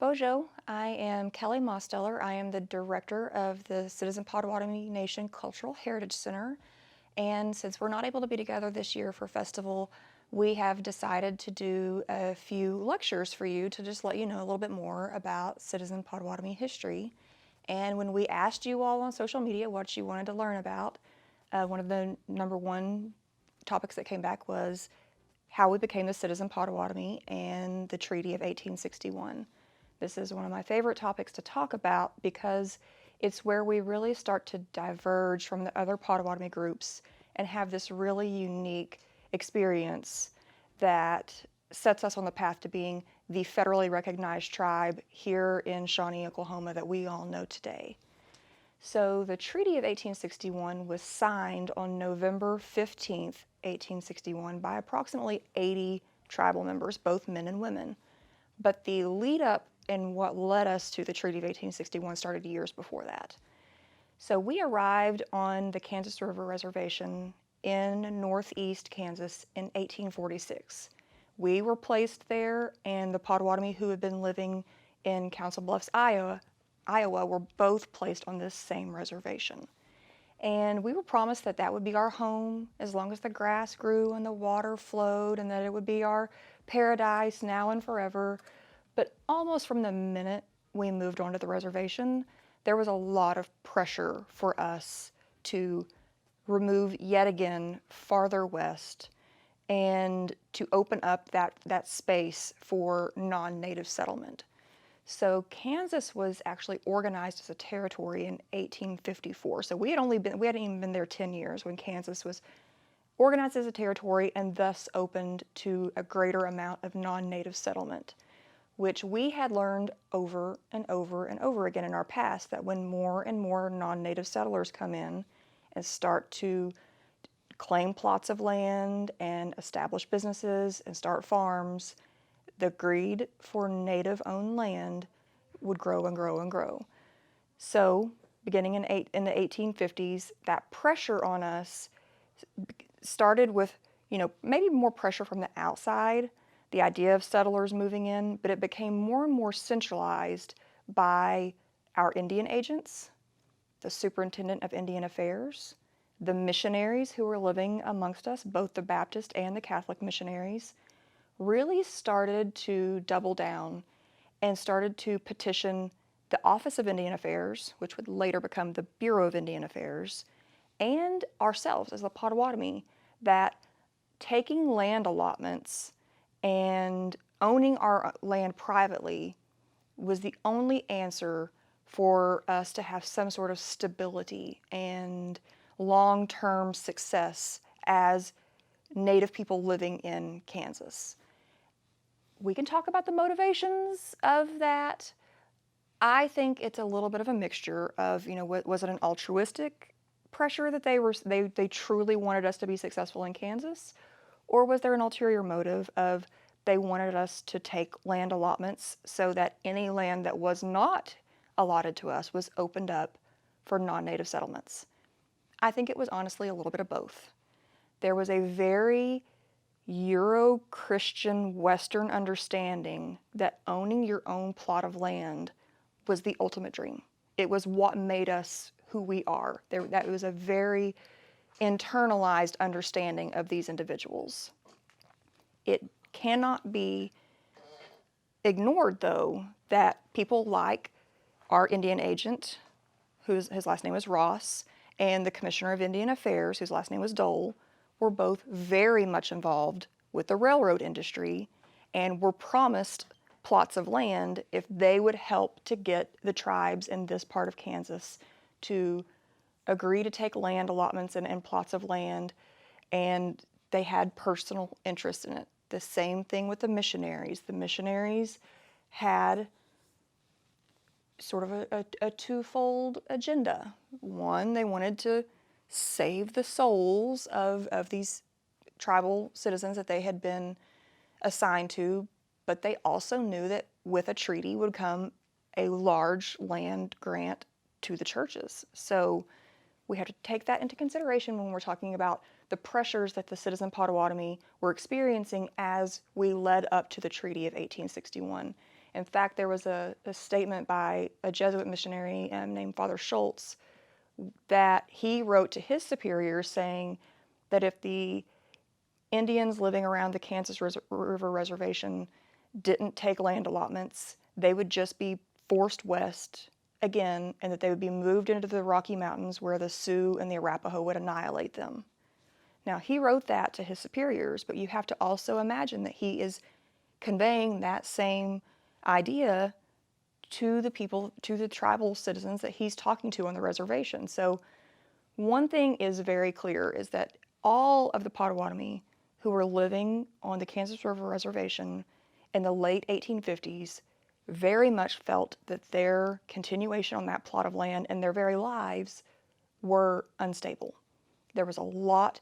Bojo. I am Kelli Mosteller. I am the director of the Citizen Potawatomi Nation Cultural Heritage Center. And since we're not able to be together this year for festival, we have decided to do a few lectures for you to just let you know a little bit more about Citizen Potawatomi history. And when we asked you all on social media what you wanted to learn about, one of the number one topics that came back was how we became the Citizen Potawatomi and the Treaty of 1861. This is one of my favorite topics to talk about because it's where we really start to diverge from the other Potawatomi groups and have this really unique experience that sets us on the path to being the federally recognized tribe here in Shawnee, Oklahoma that we all know today. So the Treaty of 1861 was signed on November 15th, 1861 by approximately 80 tribal members, both men and women. But the lead up and what led us to the Treaty of 1861 started years before that. So we arrived on the Kansas River Reservation in northeast Kansas in 1846. We were placed there, and the Potawatomi who had been living in Council Bluffs, Iowa were both placed on this same reservation. And we were promised that that would be our home as long as the grass grew and the water flowed, and that it would be our paradise now and forever. But almost from the minute we moved onto the reservation, there was a lot of pressure for us to remove yet again farther west and to open up that space for non-native settlement. So Kansas was actually organized as a territory in 1854. So we hadn't even been there 10 years when Kansas was organized as a territory and thus opened to a greater amount of non-native settlement, which we had learned over and over and over again in our past, that when more and more non-native settlers come in and start to claim plots of land and establish businesses and start farms, the greed for native-owned land would grow and grow and grow. So, beginning in the 1850s, that pressure on us started with, maybe more pressure from the outside, the idea of settlers moving in, but it became more and more centralized by our Indian agents, the Superintendent of Indian Affairs, the missionaries who were living amongst us, both the Baptist and the Catholic missionaries, really started to double down and started to petition the Office of Indian Affairs, which would later become the Bureau of Indian Affairs, and ourselves as the Potawatomi, that taking land allotments and owning our land privately was the only answer for us to have some sort of stability and long-term success as Native people living in Kansas. We can talk about the motivations of that. I think it's a little bit of a mixture of, was it an altruistic pressure that they truly wanted us to be successful in Kansas? Or was there an ulterior motive of they wanted us to take land allotments so that any land that was not allotted to us was opened up for non-native settlements? I think it was honestly a little bit of both. There was a very Euro-Christian Western understanding that owning your own plot of land was the ultimate dream. It was what made us who we are. That was a very internalized understanding of these individuals. It cannot be ignored, though, that people like our Indian agent, his last name was Ross, and the Commissioner of Indian Affairs, whose last name was Dole, were both very much involved with the railroad industry and were promised plots of land if they would help to get the tribes in this part of Kansas to agree to take land allotments and plots of land, and they had personal interest in it. The same thing with the missionaries. The missionaries had sort of a twofold agenda. One, they wanted to save the souls of these tribal citizens that they had been assigned to, but they also knew that with a treaty would come a large land grant to the churches. So we have to take that into consideration when we're talking about the pressures that the Citizen Potawatomi were experiencing as we led up to the Treaty of 1861. In fact, there was a statement by a Jesuit missionary named Father Schultz that he wrote to his superiors saying that if the Indians living around the Kansas River Reservation didn't take land allotments, they would just be forced west again, and that they would be moved into the Rocky Mountains where the Sioux and the Arapaho would annihilate them. Now, he wrote that to his superiors, but you have to also imagine that he is conveying that same idea to the people, to the tribal citizens that he's talking to on the reservation. So one thing is very clear is that all of the Potawatomi who were living on the Kansas River Reservation in the late 1850s very much felt that their continuation on that plot of land and their very lives were unstable. There was a lot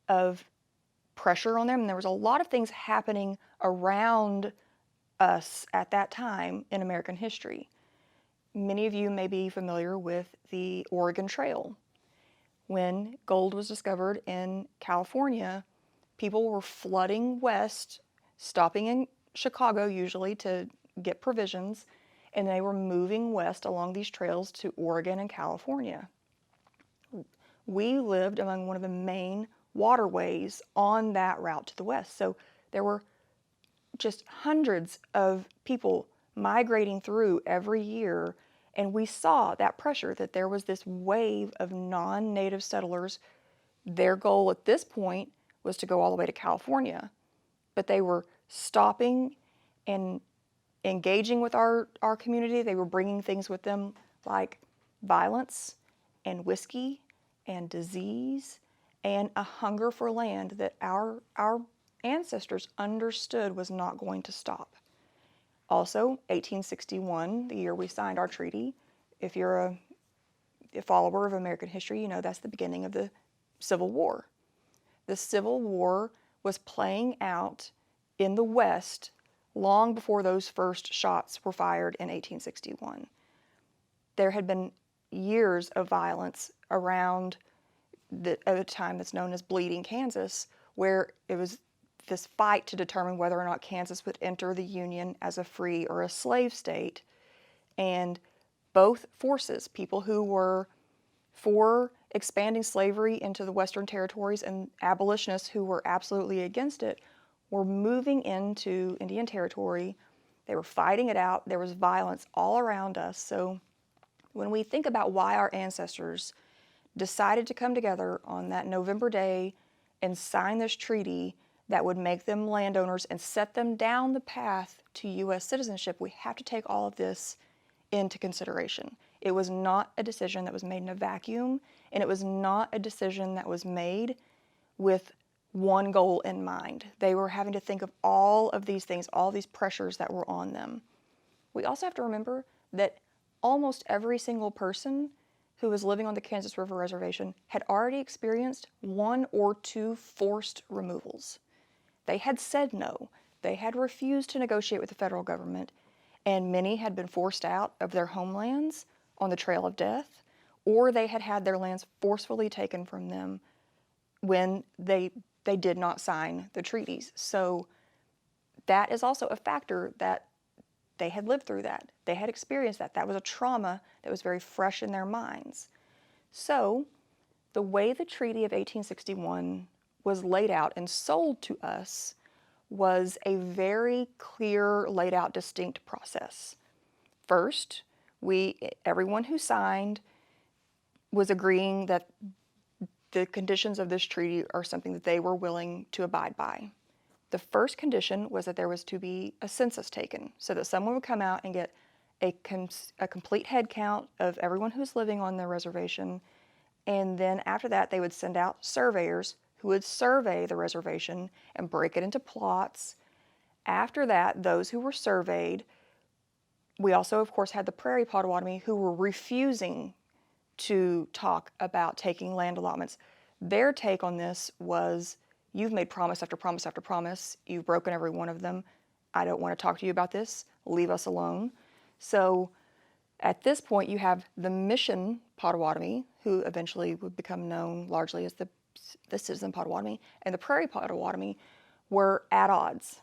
of pressure on them, and there was a lot of things happening around us at that time in American history. Many of you may be familiar with the Oregon Trail. When gold was discovered in California, people were flooding west, stopping in Chicago usually to get provisions, and they were moving west along these trails to Oregon and California. We lived among one of the main waterways on that route to the west. So there were just hundreds of people migrating through every year, and we saw that pressure, that there was this wave of non-native settlers. Their goal at this point was to go all the way to California, but they were stopping and engaging with our community. They were bringing things with them like violence and whiskey and disease and a hunger for land that our ancestors understood was not going to stop. Also, 1861, the year we signed our treaty, if you're a follower of American history, you know that's the beginning of the Civil War. The Civil War was playing out in the West long before those first shots were fired in 1861. There had been years of violence around a time that's known as Bleeding Kansas, where it was this fight to determine whether or not Kansas would enter the Union as a free or a slave state. And both forces, people who were for expanding slavery into the Western territories and abolitionists who were absolutely against it, were moving into Indian Territory. They were fighting it out. There was violence all around us. So when we think about why our ancestors decided to come together on that November day and sign this treaty that would make them landowners and set them down the path to U.S. citizenship, we have to take all of this into consideration. It was not a decision that was made in a vacuum, and it was not a decision that was made with one goal in mind. They were having to think of all of these things, all these pressures that were on them. We also have to remember that almost every single person who was living on the Kansas River Reservation had already experienced one or two forced removals. They had said no. They had refused to negotiate with the federal government, and many had been forced out of their homelands on the trail of death, or they had had their lands forcefully taken from them when they did not sign the treaties. So that is also a factor that they had lived through that. They had experienced that. That was a trauma that was very fresh in their minds. So the way the Treaty of 1861 was laid out and sold to us was a very clear, laid out, distinct process. First, everyone who signed was agreeing that the conditions of this treaty are something that they were willing to abide by. The first condition was that there was to be a census taken, so that someone would come out and get a complete head count of everyone who's living on the reservation, and then after that they would send out surveyors who would survey the reservation and break it into plots. After that, those who were surveyed, we also of course had the Prairie Potawatomi who were refusing to talk about taking land allotments. Their take on this was, you've made promise after promise after promise. You've broken every one of them. I don't want to talk to you about this. Leave us alone. So at this point, you have the Mission Potawatomi, who eventually would become known largely as the Citizen Potawatomi, and the Prairie Potawatomi were at odds.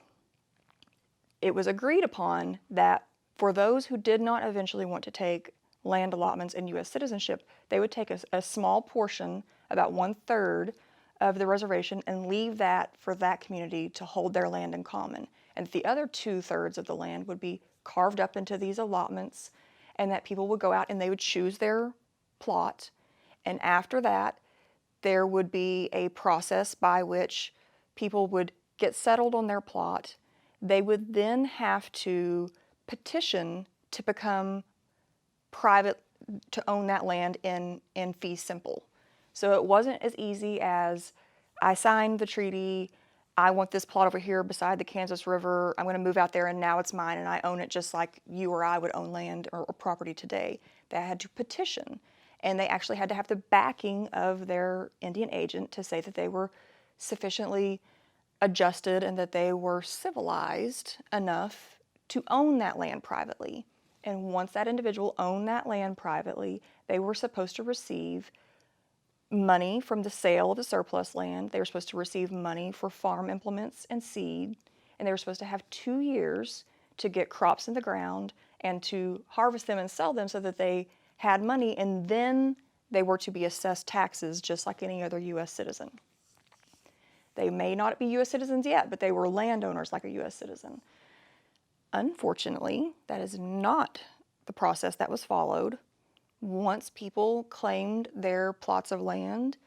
It was agreed upon that For those who did not eventually want to take land allotments and U.S. citizenship, they would take a small portion, about 1/3 of the reservation, and leave that for that community to hold their land in common. And the other 2/3 of the land would be carved up into these allotments, and that people would go out and they would choose their plot. And after that, there would be a process by which people would get settled on their plot. They would then have to petition to become private, to own that land in fee simple. So it wasn't as easy as, I signed the treaty, I want this plot over here beside the Kansas River, I'm going to move out there and now it's mine and I own it just like you or I would own land or property today. They had to petition, and they actually had to have the backing of their Indian agent to say that they were sufficiently adjusted and that they were civilized enough to own that land privately. And once that individual owned that land privately, they were supposed to receive money from the sale of the surplus land. They were supposed to receive money for farm implements and seed, and they were supposed to have 2 years to get crops in the ground and to harvest them and sell them so that they had money, and then they were to be assessed taxes just like any other U.S. citizen. They may not be U.S. citizens yet, but they were landowners like a U.S. citizen. Unfortunately, that is not the process that was followed. Once people claimed their plots of land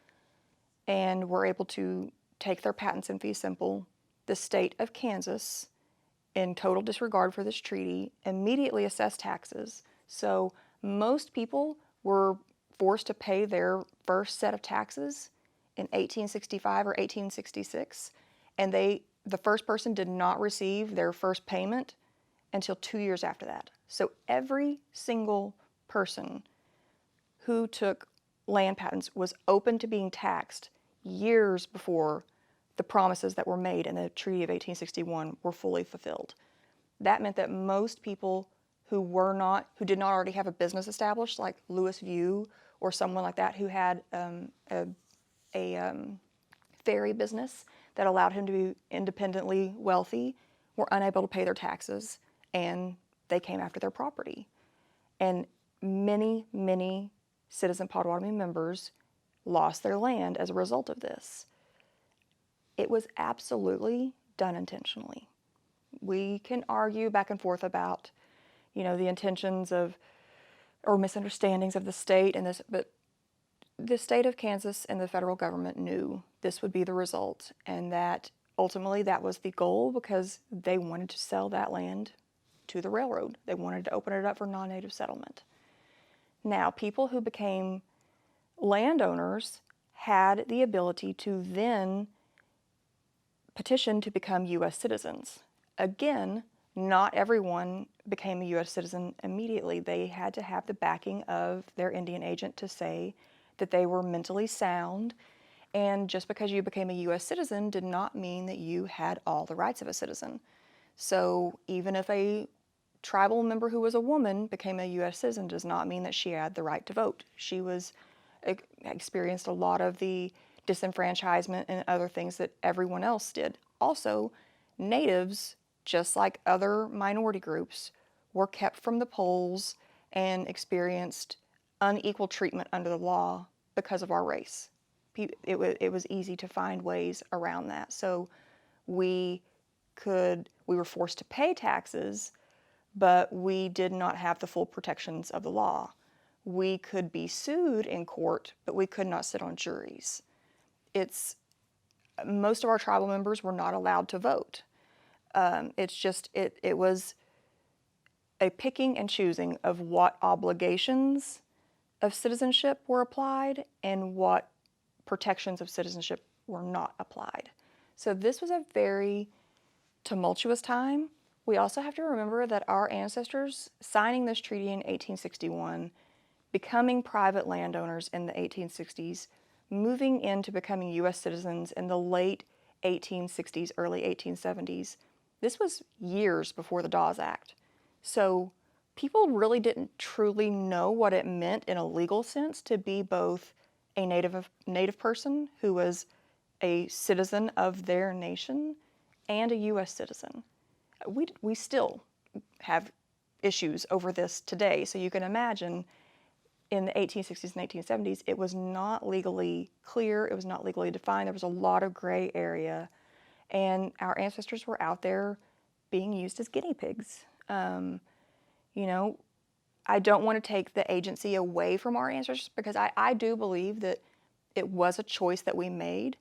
and were able to take their patents in fee simple, the state of Kansas, in total disregard for this treaty, immediately assessed taxes. So most people were forced to pay their first set of taxes in 1865 or 1866, and the first person did not receive their first payment until 2 years after that. So every single person who took land patents was open to being taxed years before the promises that were made in the Treaty of 1861 were fully fulfilled. That meant that most people who did not already have a business established, like Louis View or someone like that who had a ferry business that allowed him to be independently wealthy, were unable to pay their taxes, and they came after their property. And many, many Citizen Potawatomi members lost their land as a result of this. It was absolutely done intentionally. We can argue back and forth about, the intentions of or misunderstandings of the state and this, but the state of Kansas and the federal government knew this would be the result, and that ultimately that was the goal because they wanted to sell that land to the railroad. They wanted to open it up for non-native settlement. Now, people who became landowners had the ability to then petition to become U.S. citizens. Again, not everyone became a U.S. citizen immediately. They had to have the backing of their Indian agent to say that they were mentally sound, and just because you became a U.S. citizen did not mean that you had all the rights of a citizen. So even if a tribal member who was a woman became a U.S. citizen does not mean that she had the right to vote. She experienced a lot of the disenfranchisement and other things that everyone else did. Also, natives, just like other minority groups, were kept from the polls and experienced unequal treatment under the law because of our race. It was easy to find ways around that. So we were forced to pay taxes, but we did not have the full protections of the law. We could be sued in court, but we could not sit on juries. Most of our tribal members were not allowed to vote. It was a picking and choosing of what obligations of citizenship were applied and what protections of citizenship were not applied. So this was a very tumultuous time. We also have to remember that our ancestors signing this treaty in 1861, becoming private landowners in the 1860s, moving into becoming U.S. citizens in the late 1860s, early 1870s, this was years before the Dawes Act. So people really didn't truly know what it meant in a legal sense to be both a native person who was a citizen of their nation and a U.S. citizen. We still have issues over this today. So you can imagine in the 1860s and 1870s, it was not legally clear, it was not legally defined, there was a lot of gray area, and our ancestors were out there being used as guinea pigs. You know, I don't want to take the agency away from our ancestors, because I do believe that it was a choice that we made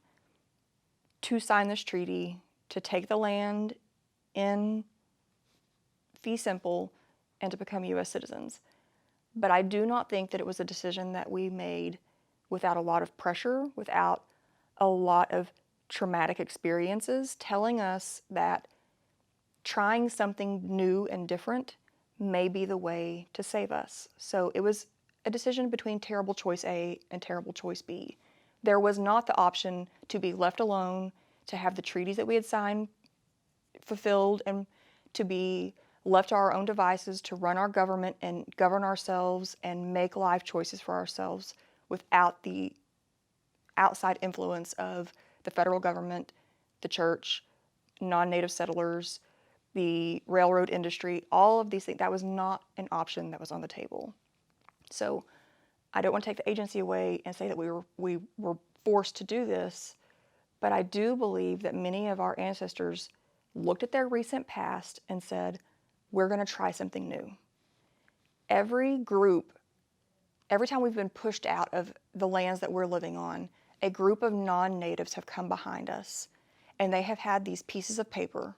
to sign this treaty, to take the land in fee simple, and to become U.S. citizens. But I do not think that it was a decision that we made without a lot of pressure, without a lot of traumatic experiences telling us that trying something new and different may be the way to save us. So it was a decision between terrible choice A and terrible choice B. There was not the option to be left alone, to have the treaties that we had signed fulfilled, and to be left to our own devices to run our government and govern ourselves and make life choices for ourselves without the outside influence of the federal government, the church, non-native settlers, the railroad industry, all of these things. That was not an option that was on the table. So I don't want to take the agency away and say that we were forced to do this, but I do believe that many of our ancestors looked at their recent past and said, we're going to try something new. Every group, every time we've been pushed out of the lands that we're living on, a group of non-natives have come behind us, and they have had these pieces of paper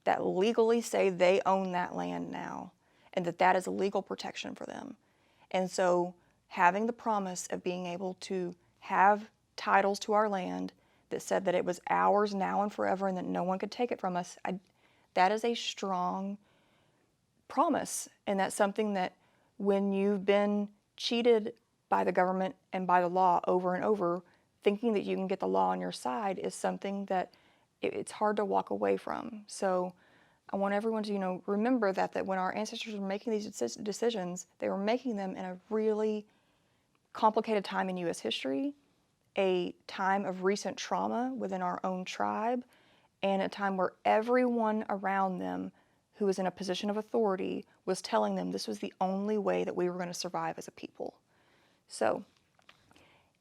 that legally say they own that land now, and that is a legal protection for them. And so having the promise of being able to have titles to our land that said that it was ours now and forever and that no one could take it from us, that is a strong promise. And that's something that when you've been cheated by the government and by the law over and over, thinking that you can get the law on your side is something that it's hard to walk away from. So I want everyone to, remember that when our ancestors were making these decisions, they were making them in a really complicated time in U.S. history, a time of recent trauma within our own tribe, and a time where everyone around them who was in a position of authority was telling them this was the only way that we were going to survive as a people. So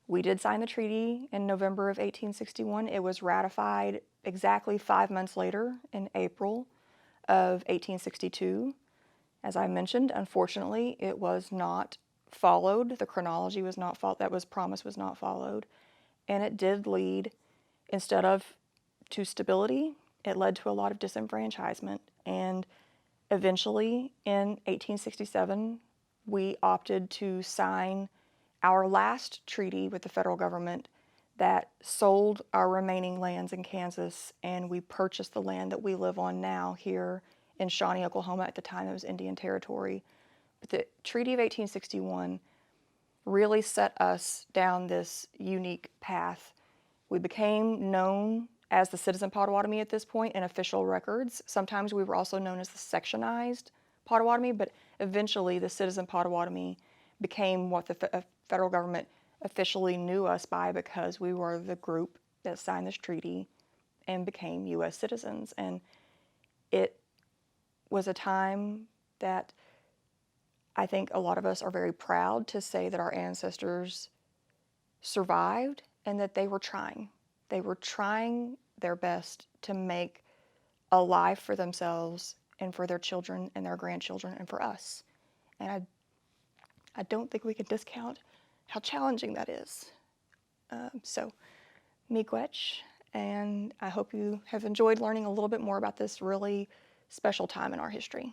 we did sign the treaty in November of 1861. It was ratified exactly 5 months later in April of 1862. As I mentioned, unfortunately, it was not followed. The chronology was not followed. That was promised was not followed. And it did lead, instead of to stability, it led to a lot of disenfranchisement. And eventually, in 1867, we opted to sign our last treaty with the federal government that sold our remaining lands in Kansas, and we purchased the land that we live on now here in Shawnee, Oklahoma. At the time, it was Indian Territory. But the Treaty of 1861 really set us down this unique path. We became known as the Citizen Potawatomi at this point in official records. Sometimes we were also known as the sectionized Potawatomi, but eventually the Citizen Potawatomi became what the federal government officially knew us by, because we were the group that signed this treaty and became U.S. citizens. And it was a time that I think a lot of us are very proud to say that our ancestors survived and that they were trying. They were trying their best to make a life for themselves and for their children and their grandchildren and for us. And I don't think we can discount how challenging that is. So, miigwech, and I hope you have enjoyed learning a little bit more about this really special time in our history.